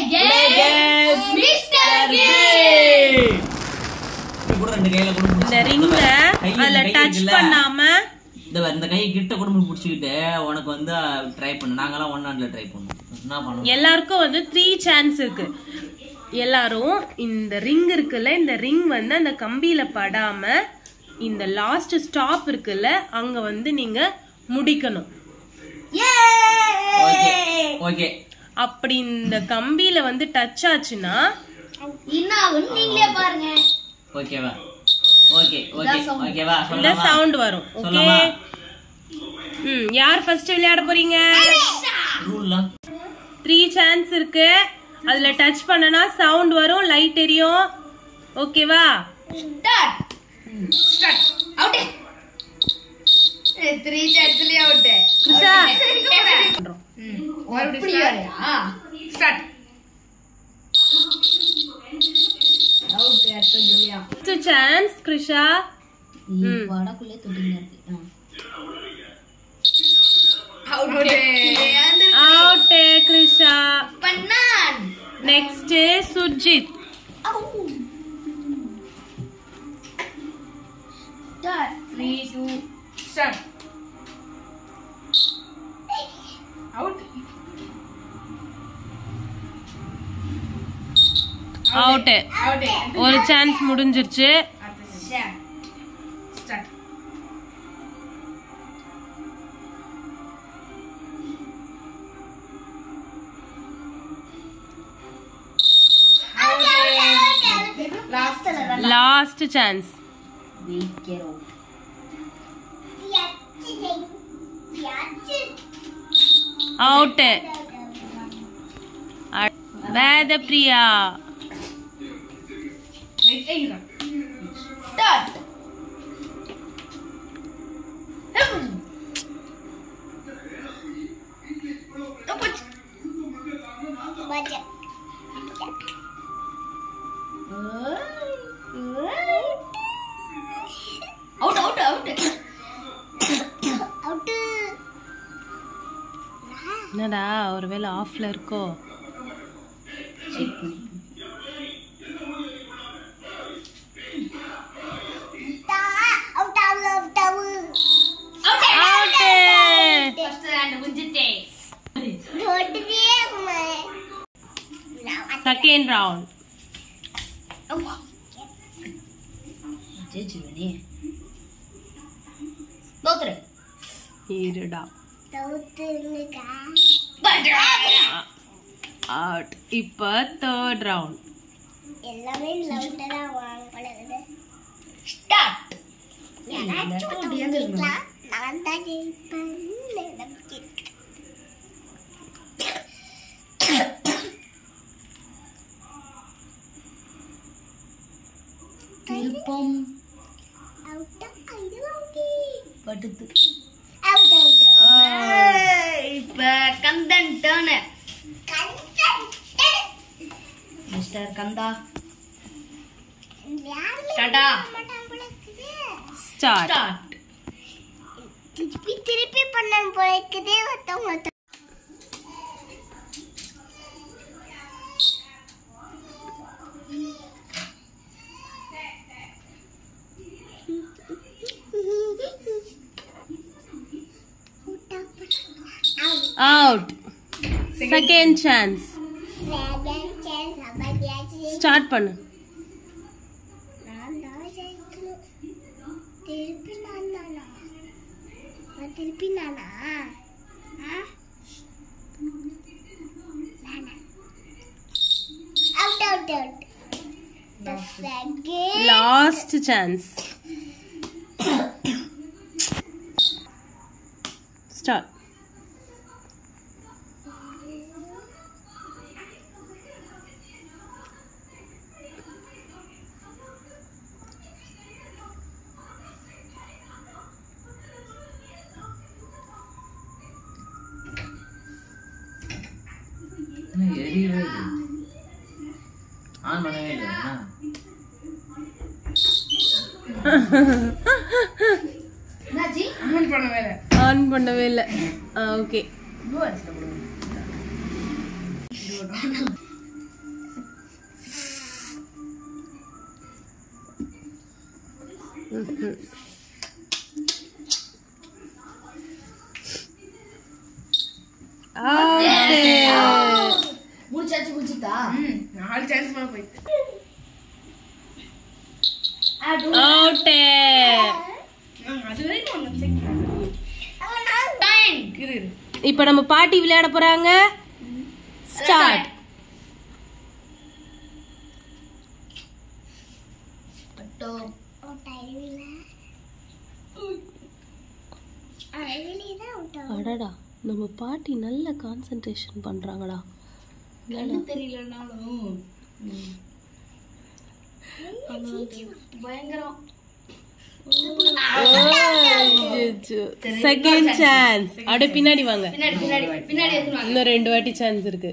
இந்த ரிங்க அதுல டச் பண்ணாம இந்த கை கிட்ட கூட புடிச்சிட்டு உனக்கு வந்து ட்ரை பண்ணு. நாங்கலாம் 1 ஹேண்ட்ல ட்ரை பண்ணோம். என்ன பண்ணோம்? எல்லாருக்கும் வந்து 3 சான்ஸ் இருக்கு. எல்லாரும் இந்த ரிங் இருக்குல்ல, இந்த ரிங் வந்து அந்த கம்பியில படாம இந்த லாஸ்ட் ஸ்டாப் இருக்குல்ல அங்க வந்து நீங்க முடிக்கணும். ஓகே. அப்படி இந்த கம்பியில வந்து டச் ஆச்சுன்னா நீங்களே பாருங்க. ஓகேவா? ஓகே ஓகே ஓகேவா? இந்த சவுண்ட் வரும். ஓகே. யார் ஃபர்ஸ்ட் விளையாட போறீங்க? ரூல்லாம் 3 சான்ஸ் இருக்கு. அதுல டச் பண்ணனா சவுண்ட் வரும், லைட் எரியும். ஓகேவா? ஸ்டார்ட். அவுட். 3 சான்ஸ்லயே அவுட். கிருஷா ஸ்டார்ட். அவுட் அடுத்ததுயா. First chance Krisha. வடக்குள்ளே தொட்டிங்க இருக்கு. அவுட் கிருஷா. பண்ணான். Next Sujith. Start. 3 2 start. Out. Out. ஒரு சான்ஸ் முடிஞ்சிருச்சு. Start. Last chance. Out. Vedapriya. Start. Out out out. Out. என்னடா ஒருவேளை ஆஃப்ல இருக்கோ? Second round. இருடா. அவுட். இப்ப தேர்ட் ரவுண்ட். எல்லாமே லவுட்டரா வாங்கப்படுது. ஸ்டார்ட். நான் தான் ஜெயிப்பேன். திருப்பம் அவுட். ஐயோகி படுத்து. Out out. இப்ப கந்தன் டர்ன். மிஸ்டர் கந்தா. டாடா. ஸ்டார்ட். திருப்பி பண்ணணும் போல இருக்குதே. ஒருத்தவங்க Out. Second chance. Start பண்ணு. திருப்பி நானா? Out out out. The second. Last chance. Start. On பண்ணவே இல்ல. ஓகே. முடிச்சிட்டா 4 சான்ஸ் மேல போயிட்டு அவுட். அது வரைக்கும் டைம் இரு. இப்போ நம்ம பாட்டி விளையாட போறாங்க. ஸ்டார்ட். அடடா, நம்ம பாட்டி நல்ல கான்சென்ட்ரேஷன் பண்றாங்கடா. கண்ணு தெரியலனாலும் பயங்கரம். Second chance. அப்படியே பின்னாடி வாங்க. பின்னாடி பின்னாடி பின்னாடி எடுத்துவாங்க. இன்னும் 2 வாட்டி சான்ஸ் இருக்கு.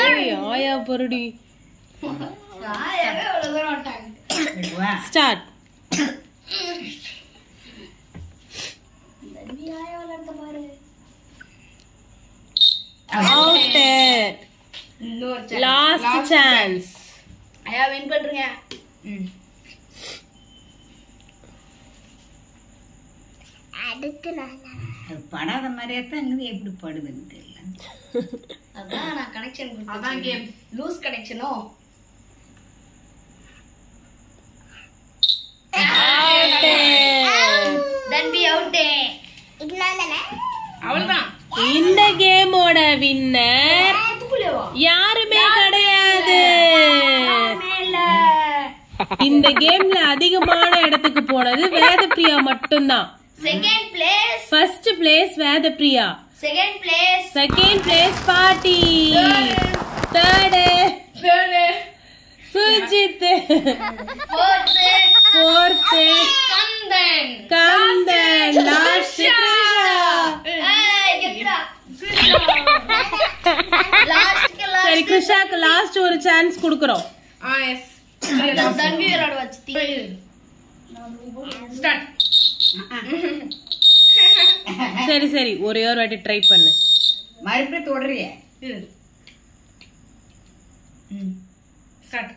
ஏய் ஆயா பொருடி. ஆயாவே அவ்வளவு தூரம் வந்துட்டாங்க. ஸ்டார்ட். தம்பி ஆயா விளையாட பாரு. அவுட். இன்னொரு லாஸ்ட் சான்ஸ். ஆயா வின் பண்றீங்க. அடுத்து நான் அது படாத மாதிரியே தான் இருக்குது, எப்படி படுதுன்னு தெரியல. அதான் நான் கனெக்ஷன் கொடுத்தேன். அதான் கேம் லூஸ் கனெக்ஷனோ. தம்பி அவுட். இதுதானே அவ்வளவுதான். இந்த கேமோட வின்னர் யாருமே கிடையாது. இந்த கேம்ல அதிகமான இடத்துக்கு போனது வேதப்பிரியா மட்டும்தான். Second place. First place Vedapriya. Second place. Second place பாட்டி. Third Sujith. Fourth Kandan. Kandan. Last சரி, கிருஷாக்கு லாஸ்ட் ஒரு சான்ஸ் கொடுக்கறோம். எஸ். தம்பி விளையாட வச்சு ஸ்டார்ட். சரி சரி, ஒரே ஒரு வாட்டி ட்ரை பண்ணு. மறுபடியும் தொடறிய ஸ்டார்ட்.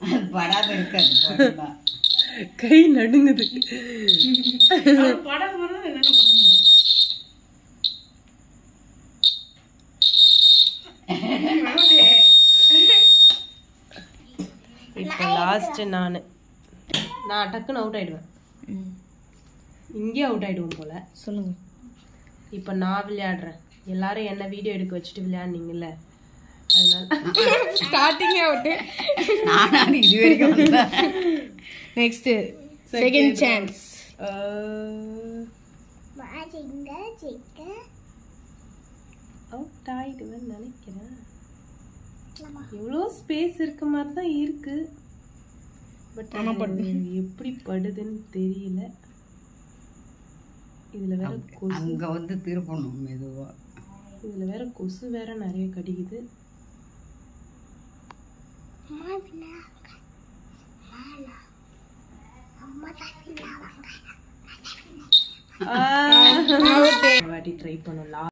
அது படாத இருக்காது, படுதா. கை நடுங்குது. படம் மாதிரி என்ன பண்ணுவோம். இப்ப லாஸ்ட் நான் டக்குன்னு அவுட் ஆயிடுவேன். இங்கே அவுட் ஆயிடுவோம் போல. சொல்லுங்க. இப்ப நான் விளையாடுறேன். எல்லாரும் என்ன வீடியோ எடுக்க வச்சுட்டு விளையாடுனீங்கல்ல, அதனால ஸ்டார்டிங் அவுட். நானா இது வரைக்கும் வந்தேன். Next second chance. வாஜிங்க சிக்க அவுட் ஆயிடுவேன்னு நினைக்கிறேன். எவ்வளோ ஸ்பேஸ் இருக்க மாதிரி தான் இருக்கு. பட் எப்படி படுதுன்னு தெரியல. இதுல வேற கொசு. அங்க வந்து திருப்பணும் மெதுவா. இதுல வேற கொசு வேற நிறைய கடிக்குது. வாட்டி ட்ரை பண்ணலாம்.